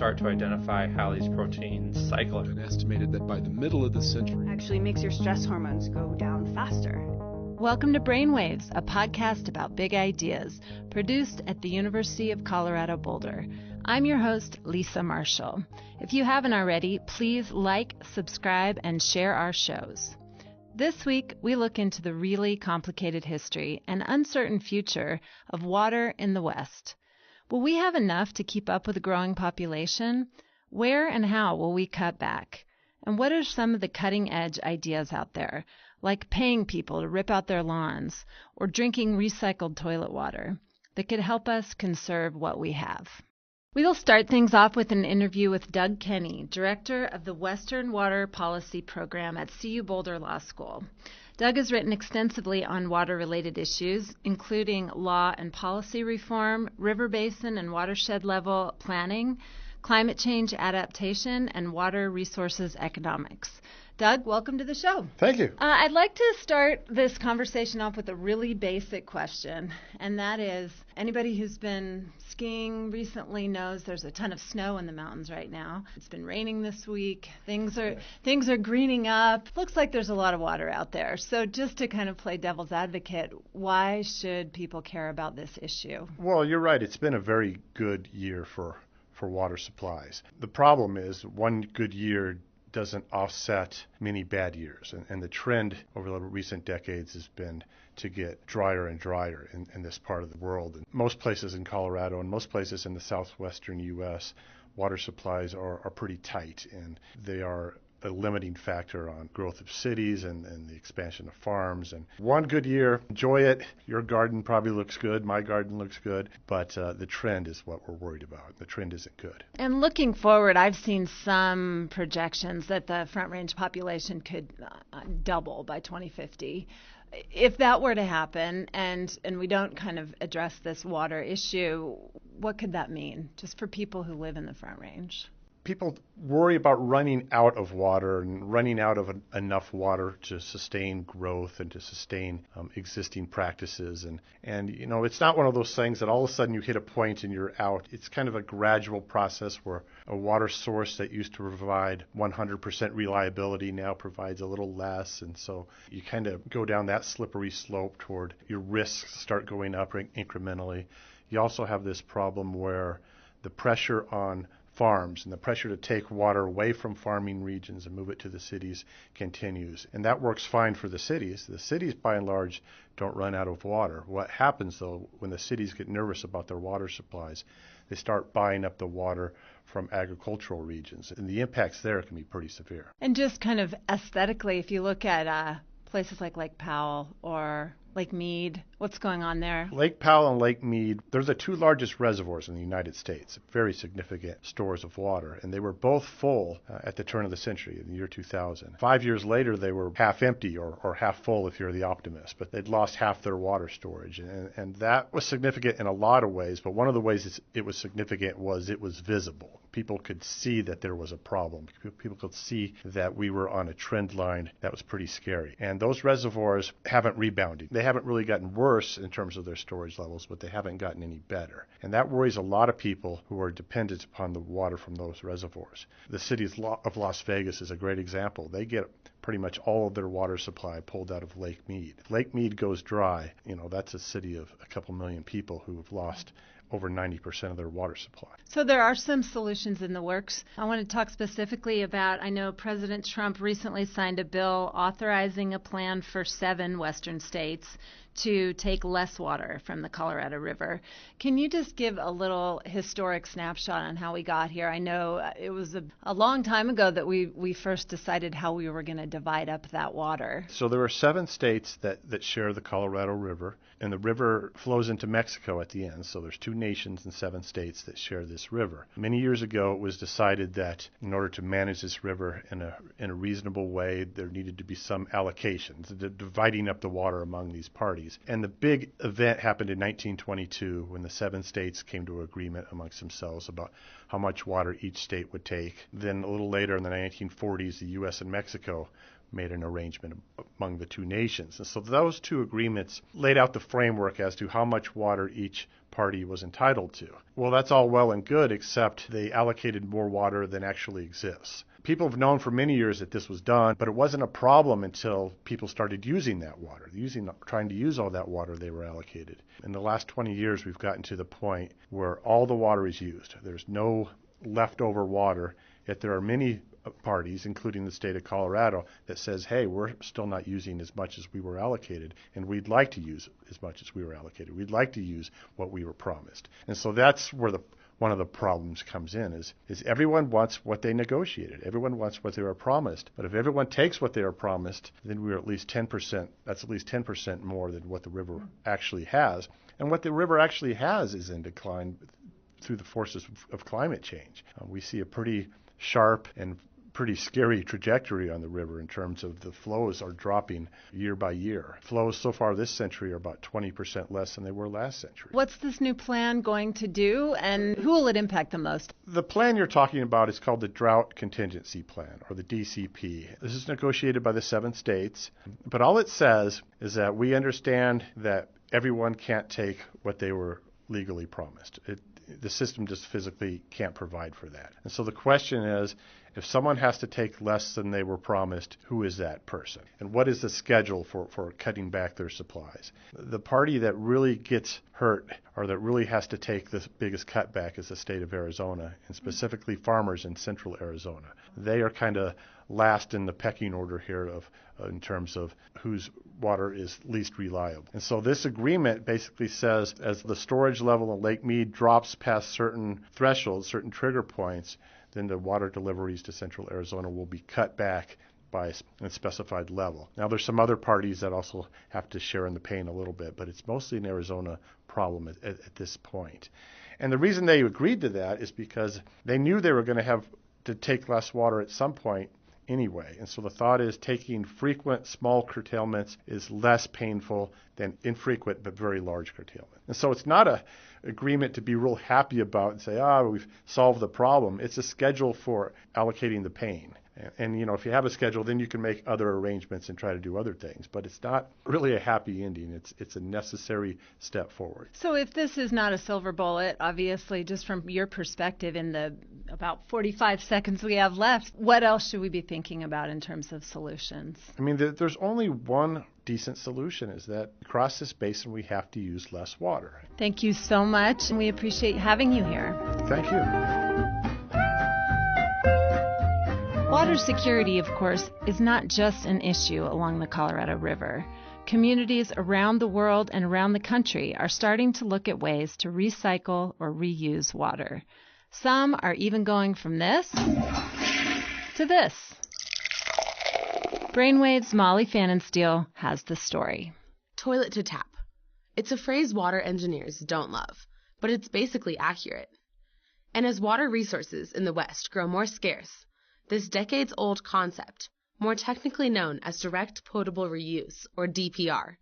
start to identify how these proteins cycle. And estimated that by the middle of the century, actually makes your stress hormones go down faster. Welcome to Brainwaves, a podcast about big ideas, produced at the University of Colorado Boulder. I'm your host, Lisa Marshall. If you haven't already, please like, subscribe, and share our shows. This week, we look into the really complicated history and uncertain future of water in the West. Will we have enough to keep up with a growing population? Where and how will we cut back? And what are some of the cutting-edge ideas out there, like paying people to rip out their lawns or drinking recycled toilet water, that could help us conserve what we have? We will start things off with an interview with Doug Kenney, Director of the Western Water Policy Program at CU Boulder Law School. Doug has written extensively on water-related issues, including law and policy reform, river basin and watershed level planning, climate change adaptation, and water resources economics. Doug, welcome to the show. Thank you. I'd like to start this conversation off with a really basic question, and that is, anybody who's been skiing recently knows there's a ton of snow in the mountains right now. It's been raining this week. Things are greening up. Looks like there's a lot of water out there. So just to kind of play devil's advocate, why should people care about this issue? Well, you're right. It's been a very good year for water supplies. The problem is one good year doesn't offset many bad years. And the trend over the recent decades has been to get drier and drier in this part of the world. And most places in Colorado and most places in the southwestern U.S., water supplies are pretty tight, and they are a limiting factor on growth of cities and the expansion of farms. And one good year, enjoy it. Your garden probably looks good. My garden looks good. But the trend is what we're worried about. The trend isn't good. And looking forward, I've seen some projections that the Front Range population could double by 2050. If that were to happen, and we don't kind of address this water issue, what could that mean just for people who live in the Front Range? People worry about running out of water and running out of enough water to sustain growth and to sustain existing practices. And you know, it's not one of those things that all of a sudden you hit a point and you're out. It's kind of a gradual process where a water source that used to provide 100% reliability now provides a little less. And so you kind of go down that slippery slope toward your risks start going up incrementally. You also have this problem where the pressure on farms and the pressure to take water away from farming regions and move it to the cities continues. And that works fine for the cities. The cities, by and large, don't run out of water. What happens, though, when the cities get nervous about their water supplies, they start buying up the water from agricultural regions. And the impacts there can be pretty severe. And just kind of aesthetically, if you look at places like Lake Powell or Lake Mead, what's going on there? Lake Powell and Lake Mead, they're the two largest reservoirs in the United States, very significant stores of water, and they were both full at the turn of the century, in the year 2000. 5 years later, they were half empty or half full if you're the optimist, but they'd lost half their water storage, and that was significant in a lot of ways, but one of the ways it was significant was it was visible. People could see that there was a problem. People could see that we were on a trend line that was pretty scary. And those reservoirs haven't rebounded. They haven't really gotten worse in terms of their storage levels, but they haven't gotten any better. And that worries a lot of people who are dependent upon the water from those reservoirs. The city of Las Vegas is a great example. They get pretty much all of their water supply pulled out of Lake Mead. If Lake Mead goes dry, that's a city of a couple million people who have lost over 90% of their water supply. So there are some solutions in the works. I want to talk specifically about, I know President Trump recently signed a bill authorizing a plan for 7 western states to take less water from the Colorado River. Can you just give a little historic snapshot on how we got here? I know it was a long time ago that we first decided how we were going to divide up that water. So there are 7 states that share the Colorado River, and the river flows into Mexico at the end. So there's 2 nations and 7 states that share this river. Many years ago, it was decided that in order to manage this river in a reasonable way, there needed to be some allocations, dividing up the water among these parties. And the big event happened in 1922 when the 7 states came to an agreement amongst themselves about how much water each state would take. Then a little later in the 1940s, the U.S. and Mexico made an arrangement among the two nations. And so those two agreements laid out the framework as to how much water each party was entitled to. Well, that's all well and good, except they allocated more water than actually exists. People have known for many years that this was done, but it wasn't a problem until people started using that water, trying to use all that water they were allocated. In the last 20 years, we've gotten to the point where all the water is used. There's no leftover water, yet there are many parties, including the state of Colorado, that says, hey, we're still not using as much as we were allocated, and we'd like to use as much as we were allocated. We'd like to use what we were promised. And so that's where one of the problems comes in, is everyone wants what they negotiated. Everyone wants what they were promised. But if everyone takes what they are promised, then we're at least 10%. That's at least 10% more than what the river actually has. And what the river actually has is in decline through the forces of climate change. We see a pretty sharp and pretty scary trajectory on the river in terms of the flows are dropping year by year. Flows so far this century are about 20% less than they were last century. What's this new plan going to do, and who will it impact the most? The plan you're talking about is called the Drought Contingency Plan, or the DCP. This is negotiated by the 7 states, but all it says is that we understand that everyone can't take what they were legally promised. The system just physically can't provide for that. And so the question is, if someone has to take less than they were promised, who is that person? And what is the schedule for cutting back their supplies? The party that really gets hurt, or that really has to take the biggest cutback, is the state of Arizona, and specifically farmers in central Arizona. They are kind of last in the pecking order here in terms of whose water is least reliable. And so this agreement basically says, as the storage level in Lake Mead drops past certain thresholds, certain trigger points, then the water deliveries to central Arizona will be cut back by a specified level. Now, there's some other parties that also have to share in the pain a little bit, but it's mostly an Arizona problem at this point. And the reason they agreed to that is because they knew they were going to have to take less water at some point anyway. And so the thought is taking frequent small curtailments is less painful than infrequent but very large curtailment. And so it's not a agreement to be real happy about and say, we've solved the problem. It's a schedule for allocating the pain. And if you have a schedule, then you can make other arrangements and try to do other things. But it's not really a happy ending. It's a necessary step forward. So if this is not a silver bullet, obviously, just from your perspective in the about 45 seconds we have left, what else should we be thinking about in terms of solutions? I mean, there's only one decent solution, is that across this basin we have to use less water. Thank you so much, and we appreciate having you here. Thank you. Water security, of course, is not just an issue along the Colorado River. Communities around the world and around the country are starting to look at ways to recycle or reuse water. Some are even going from this to this. Brainwave's Molly Pfannenstiel has the story. Toilet to tap. It's a phrase water engineers don't love, but it's basically accurate. And as water resources in the West grow more scarce, this decades-old concept, more technically known as direct potable reuse, or DPR,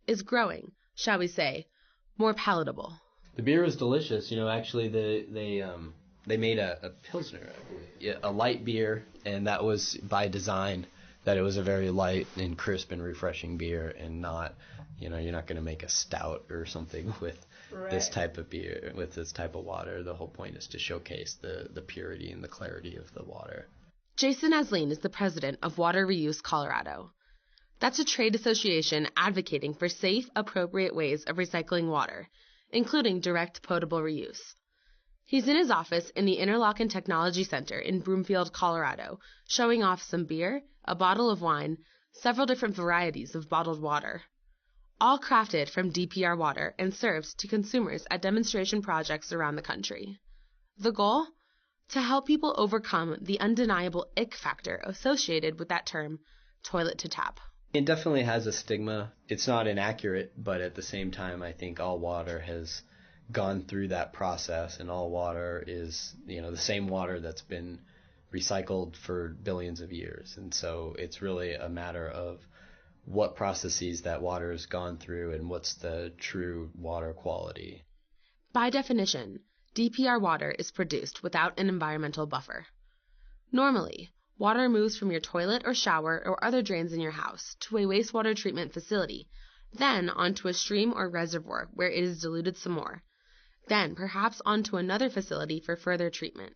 is growing, shall we say, more palatable. The beer was delicious. Actually, they made a Pilsner, a light beer, and that was by design, that it was a very light and crisp and refreshing beer, and not, you're not going to make a stout or something with this type of beer, with this type of water. The whole point is to showcase the purity and the clarity of the water. Jason Asleen is the president of Water Reuse Colorado. That's a trade association advocating for safe, appropriate ways of recycling water, including direct potable reuse. He's in his office in the Interlochen Technology Center in Broomfield, Colorado, showing off some beer, a bottle of wine, several different varieties of bottled water, all crafted from DPR water and served to consumers at demonstration projects around the country. The goal? To help people overcome the undeniable ick factor associated with that term, toilet to tap. It definitely has a stigma. It's not inaccurate, but at the same time, I think all water has gone through that process, and all water is, the same water that's been recycled for billions of years. And so it's really a matter of what processes that water has gone through and what's the true water quality. By definition, DPR water is produced without an environmental buffer. Normally, Water moves from your toilet or shower or other drains in your house to a wastewater treatment facility, then onto a stream or reservoir where it is diluted some more, then perhaps onto another facility for further treatment.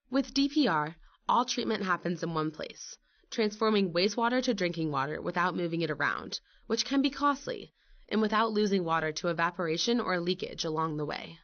With DPR, all treatment happens in one place, transforming wastewater to drinking water without moving it around, which can be costly, and without losing water to evaporation or leakage along the way.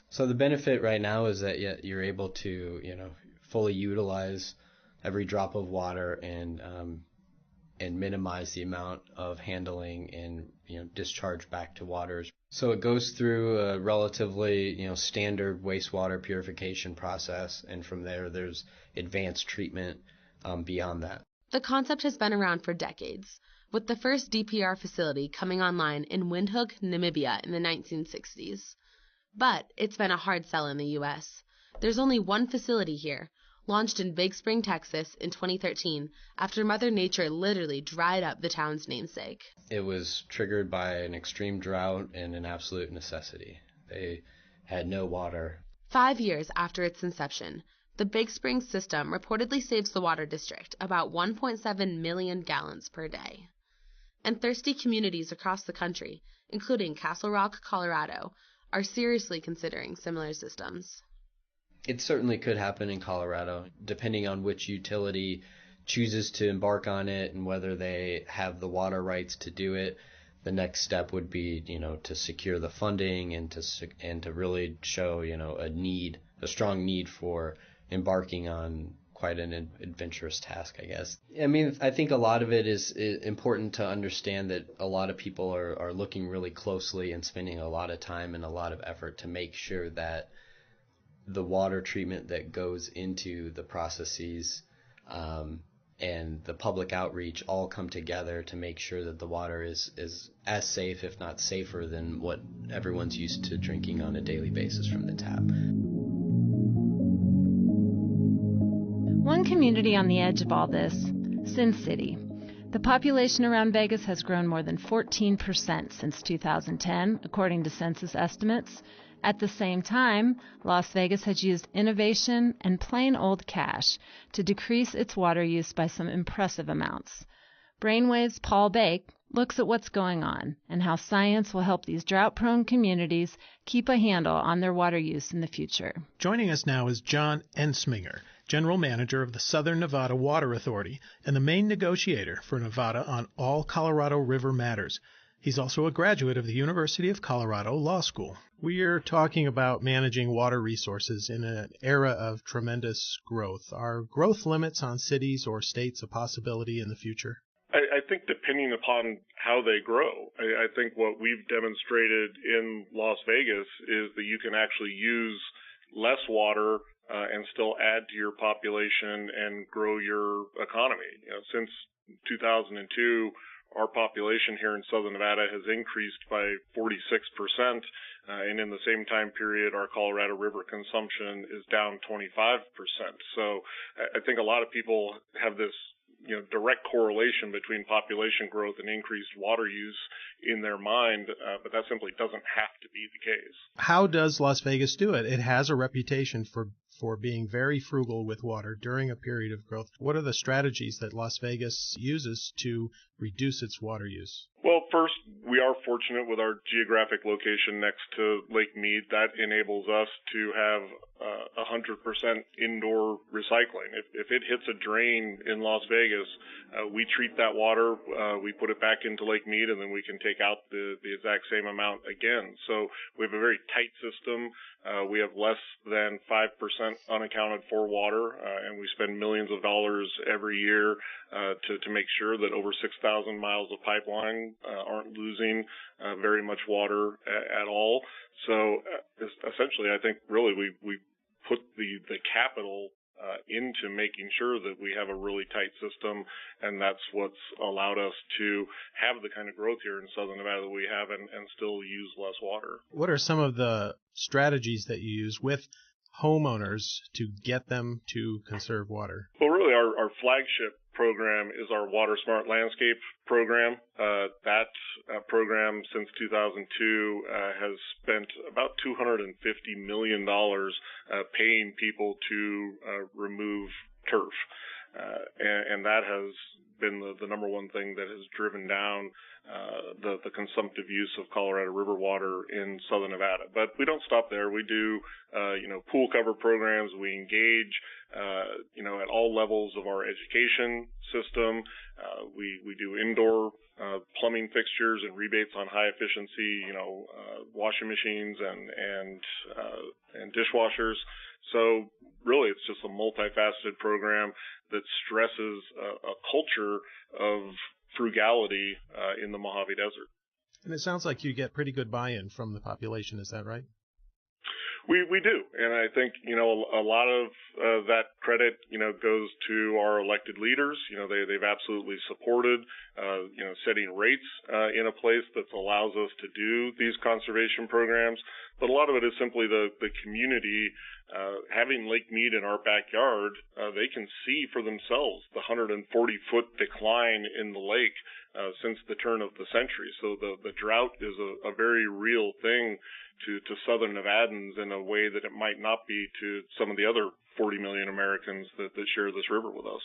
So the benefit right now is that you're able to, fully utilize every drop of water and minimize the amount of handling and discharge back to waters. So it goes through a relatively standard wastewater purification process, and from there's advanced treatment beyond that. The concept has been around for decades, with the first DPR facility coming online in Windhoek, Namibia in the 1960s. But it's been a hard sell in the U.S. There's only one facility here, launched in Big Spring, Texas in 2013 after Mother Nature literally dried up the town's namesake. It was triggered by an extreme drought and an absolute necessity. They had no water. 5 years after its inception, the Big Spring system reportedly saves the water district about 1.7 million gallons per day. And thirsty communities across the country, including Castle Rock, Colorado, are seriously considering similar systems. It certainly could happen in Colorado, depending on which utility chooses to embark on it and whether they have the water rights to do it. The next step would be, to secure the funding and to really show, a strong need for embarking on quite an adventurous task, I guess. I mean, I think a lot of it is important to understand that a lot of people are looking really closely and spending a lot of time and a lot of effort to make sure that the water treatment that goes into the processes and the public outreach all come together to make sure that the water is as safe, if not safer, than what everyone's used to drinking on a daily basis from the tap. One community on the edge of all this, Sin City. The population around Vegas has grown more than 14% since 2010, according to census estimates. At the same time, Las Vegas has used innovation and plain old cash to decrease its water use by some impressive amounts. Brainwave's Paul Bake looks at what's going on and how science will help these drought-prone communities keep a handle on their water use in the future. Joining us now is John Ensminger, General Manager of the Southern Nevada Water Authority and the main negotiator for Nevada on all Colorado River matters. He's also a graduate of the University of Colorado Law School. We're talking about managing water resources in an era of tremendous growth. Are growth limits on cities or states a possibility in the future? I think depending upon how they grow, I think what we've demonstrated in Las Vegas is that you can actually use less water and still add to your population and grow your economy. Since 2002, our population here in Southern Nevada has increased by 46%, and in the same time period, our Colorado River consumption is down 25%. So I think a lot of people have this direct correlation between population growth and increased water use in their mind, but that simply doesn't have to be the case. How does Las Vegas do it? It has a reputation for being very frugal with water during a period of growth. What are the strategies that Las Vegas uses to reduce its water use? Well, first, we are fortunate with our geographic location next to Lake Mead. That enables us to have 100% indoor recycling. If it hits a drain in Las Vegas, we treat that water, we put it back into Lake Mead, and then we can take out the exact same amount again. So we have a very tight system. We have less than 5% unaccounted for water, and we spend millions of dollars every year to make sure that over 6,000 miles of pipeline aren't losing very much water at all. So essentially, I think really we put the capital into making sure that we have a really tight system, and that's what's allowed us to have the kind of growth here in Southern Nevada that we have and still use less water. What are some of the strategies that you use with homeowners to get them to conserve water? Well, really, our flagship program is our Water Smart Landscape program. That program since 2002 has spent about $250 million paying people to remove turf. and that has been the number one thing that has driven down the consumptive use of Colorado River water in southern Nevada. But we don't stop there. We do, pool cover programs. We engage, at all levels of our education system. We do indoor plumbing fixtures and rebates on high efficiency, washing machines and dishwashers. So really, it's just a multifaceted program that stresses a culture of frugality in the Mojave Desert. And it sounds like you get pretty good buy-in from the population. Is that right? We do, and I think a lot of that credit goes to our elected leaders. They've absolutely supported setting rates in a place that allows us to do these conservation programs. But a lot of it is simply the community having Lake Mead in our backyard. They can see for themselves the 140-foot decline in the lake since the turn of the century. So the drought is a very real thing to southern Nevadans in a way that it might not be to some of the other 40 million Americans that share this river with us.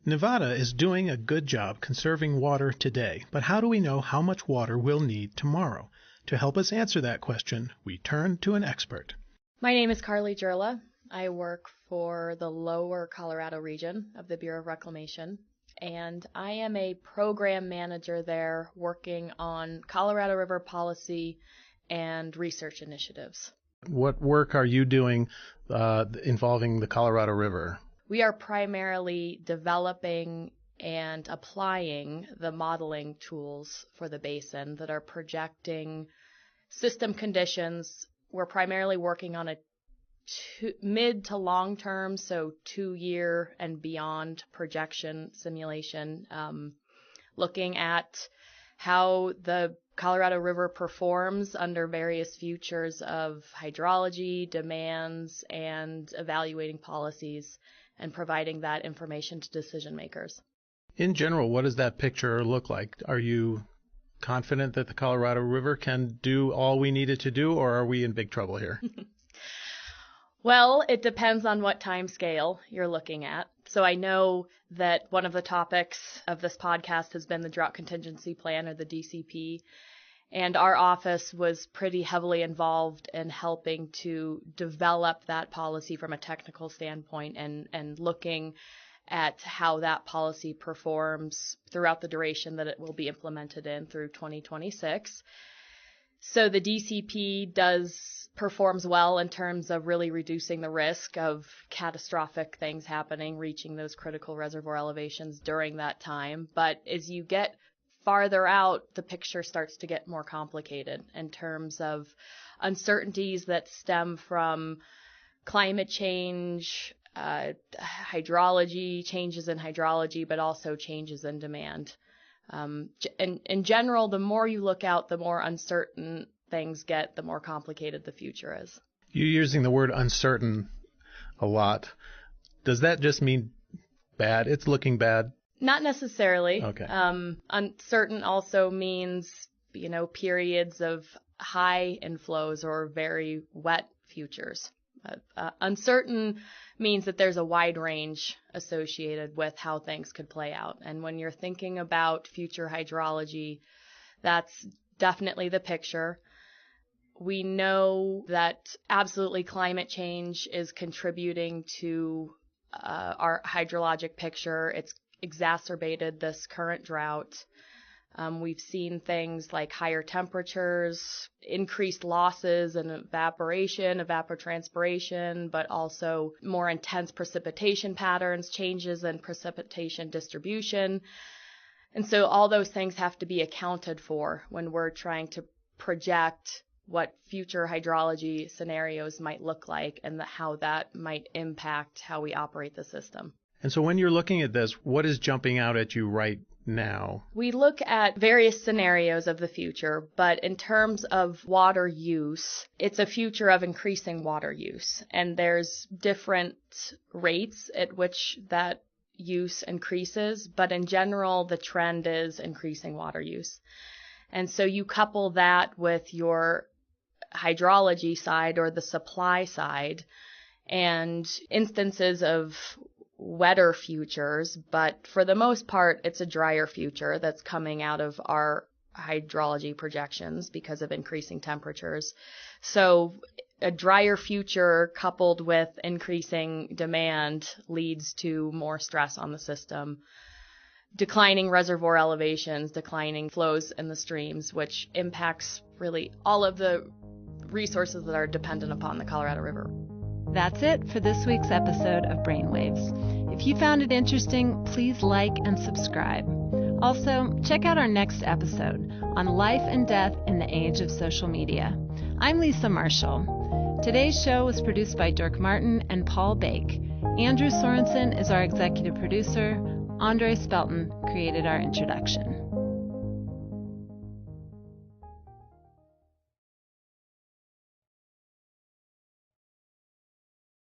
Nevada is doing a good job conserving water today, but how do we know how much water we'll need tomorrow? To help us answer that question, we turn to an expert. My name is Carly Jurla. I work for the Lower Colorado region of the Bureau of Reclamation, and I am a program manager there working on Colorado River policy and research initiatives. What work are you doing involving the Colorado River? We are primarily developing and applying the modeling tools for the basin that are projecting system conditions. We're primarily working on a mid to long term, so 2-year and beyond projection simulation, looking at how the Colorado River performs under various futures of hydrology, demands, and evaluating policies and providing that information to decision makers. In general, what does that picture look like? Are you confident that the Colorado River can do all we need it to do, or are we in big trouble here? Well, it depends on what time scale you're looking at. So I know that one of the topics of this podcast has been the Drought Contingency Plan, or the DCP, and our office was pretty heavily involved in helping to develop that policy from a technical standpoint and looking at how that policy performs throughout the duration that it will be implemented in through 2026. So the DCP performs well in terms of really reducing the risk of catastrophic things happening, reaching those critical reservoir elevations during that time. But as you get farther out, the picture starts to get more complicated in terms of uncertainties that stem from climate change, hydrology, changes in hydrology, but also changes in demand. In general, the more you look out, the more uncertain things get, the more complicated the future is. You're using the word uncertain a lot. Does that just mean bad? It's looking bad? Not necessarily. Okay. Uncertain also means, periods of high inflows or very wet futures. Uncertain means that there's a wide range associated with how things could play out. And when you're thinking about future hydrology, that's definitely the picture. We know that absolutely climate change is contributing to our hydrologic picture. It's exacerbated this current drought. We've seen things like higher temperatures, increased losses in evaporation, evapotranspiration, but also more intense precipitation patterns, changes in precipitation distribution. And so all those things have to be accounted for when we're trying to project what future hydrology scenarios might look like and how that might impact how we operate the system. And so when you're looking at this, what is jumping out at you right now? We look at various scenarios of the future, but in terms of water use, it's a future of increasing water use. And there's different rates at which that use increases, but in general, the trend is increasing water use. And so you couple that with your hydrology side or the supply side, and instances of wetter futures, but for the most part, it's a drier future that's coming out of our hydrology projections because of increasing temperatures. So a drier future coupled with increasing demand leads to more stress on the system, declining reservoir elevations, declining flows in the streams, which impacts really all of the resources that are dependent upon the Colorado River. That's it for this week's episode of Brainwaves. If you found it interesting, please like and subscribe. Also, check out our next episode on life and death in the age of social media. I'm Lisa Marshall. Today's show was produced by Dirk Martin and Paul Bake. Andrew Sorensen is our executive producer. Andre Spelton created our introduction.